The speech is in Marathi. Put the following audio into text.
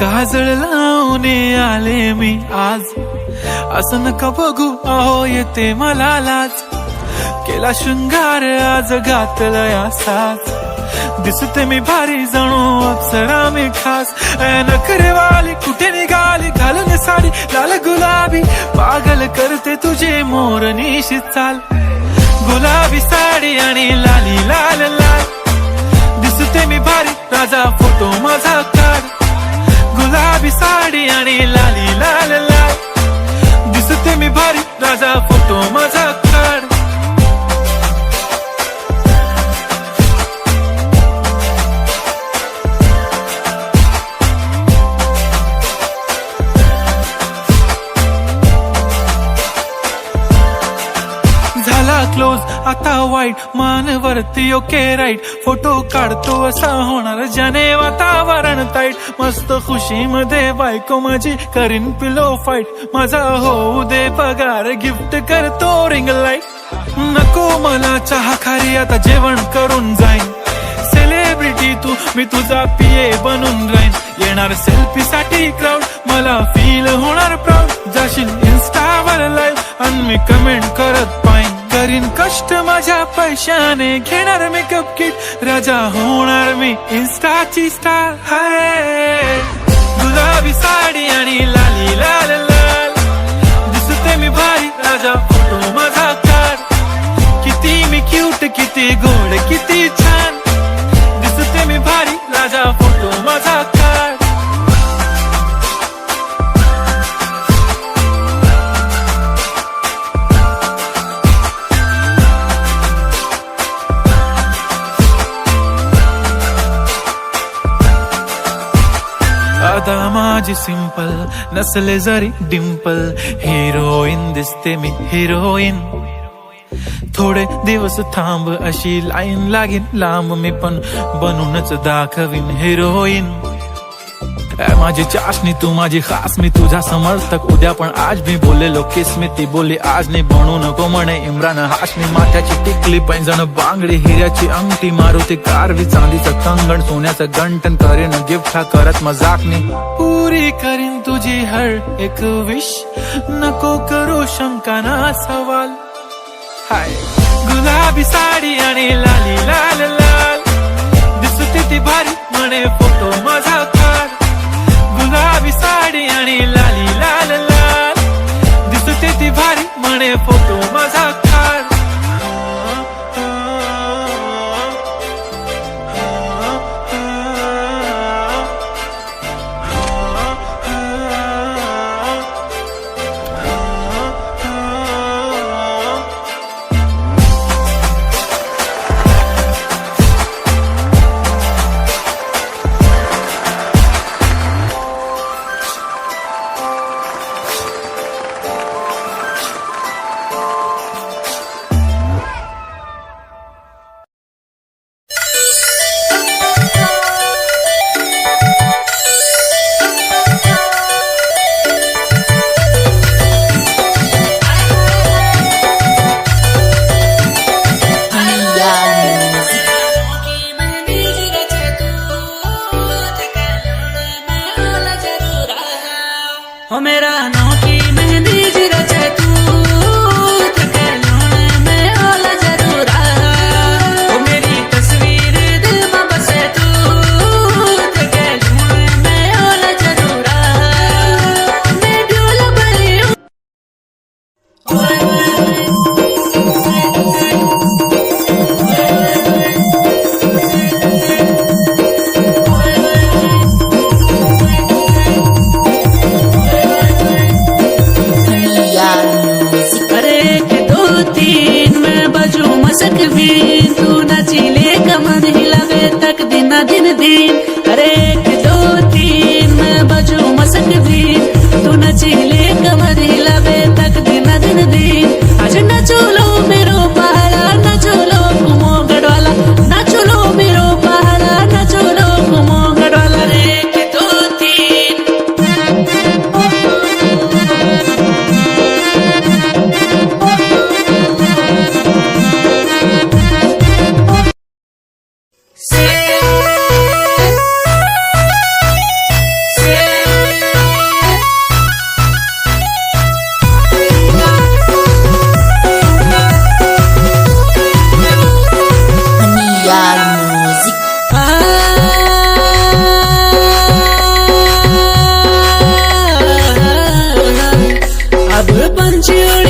काजळ लावून आले मी आज, असं नका बघू अहो येते मला लाज. केला शृंगार आज घातला असाच, दिसते मी भारी जणू अप्सरा मी खास. नखरेवाली कुठे निघाली घालून साडी लाल गुलाबी, पागल करते तुझे मोरनीशी चाल. गुलाबी साडी आणि लाली लाल लाल, दिसते मी भारी राजा फोटो माझा काढ. गुलाबी साडी आणि लाली लाल लाल, दिसते मी भारी राजा फोटो माझा काढ. झाला क्लोज आता वाईट, मान वरती ओके राईट. फोटो काढतो असा होणार ज्याने वातावरण ताईट. मस्त खुशी मध्ये बायको माझी करीन पिलो फाईट. माझा होऊ दे पगार गिफ्ट करतो रिंग लाईट. नको मला चहा खारी आता जेवण करून जाईन. सेलिब्रिटी तू मी तुझा पिये बनून राहीन. येणार सेल्फी साठी क्राऊड मला फील होणार प्राऊड. जाशील इन्स्टावर लाईव्ह आणि मी कमेंट करत पाईन. करीन कष्ट माझ्या पैशाने घेणार मेकअप किट. राजा होणार मी इन्स्टाची स्टार. हाय गुलाबी साडी आणि लाली लाल लाल, दिसते मी भारी राजा फोटो माझा काढ. किती मी क्यूट किती गोड किती छान, दिसते मी भारी राजा फोटो माझा काढ. आता माझी सिंपल नसले जरी डिंपल, हिरोईन दिसते मी हिरोईन. थोडे दिवस थांब अशी लाईन लागेल लांब, मी पण बनूनच दाखवीन हिरोईन. माझी चाशनी तू माझी खास, मी तुझा समर्थक उद्या पण आज. मी बोललेलो किस मी ती बोली आज नाही. बनू नको म्हणे इम्रान हाशमी. माथ्याची टिकली पैंजण बांगडी, हिऱ्याची अंगठी, मारुती कारवी, चांदीचं कंगण, सोन्याचं गंटन. करीन गिफ्ट हा करत मजाकनी. पुरी करीन तुझी हर एक विश, नको करू शंका ना सवाल. हाय गुलाबी साडी आणि लाली लाल लाल, दिसते ती भारी म्हणे फोटो माझा काढ. गुलाबी साडी आणि लाली लाल लाल, दिसते ती भारी म्हणे फोटो माझा काढ. हो मेरा नौकी मेहंदी जी रचे तू, में ओला जरूर हो मेरी तस्वीर दिल में बसे तू, में ओला जरूर मैं ढोल बली हूँ. सकवीन तू नाचिले कमर हिलावे तक दिन दिन दिन. अरे 1 2 3 मैं बजू मसकवीन तू नाचिले कमर हिलावे तक दिन दिन दिन. आज नाचो लो मेरो पहाड़ा नाचो लो घूमो गढ़वाला, नाचो लो मेरो पहाड़ा नाचो लो घूमो गढ़वाला. अरे 1 2 3 say फुलांची ओढ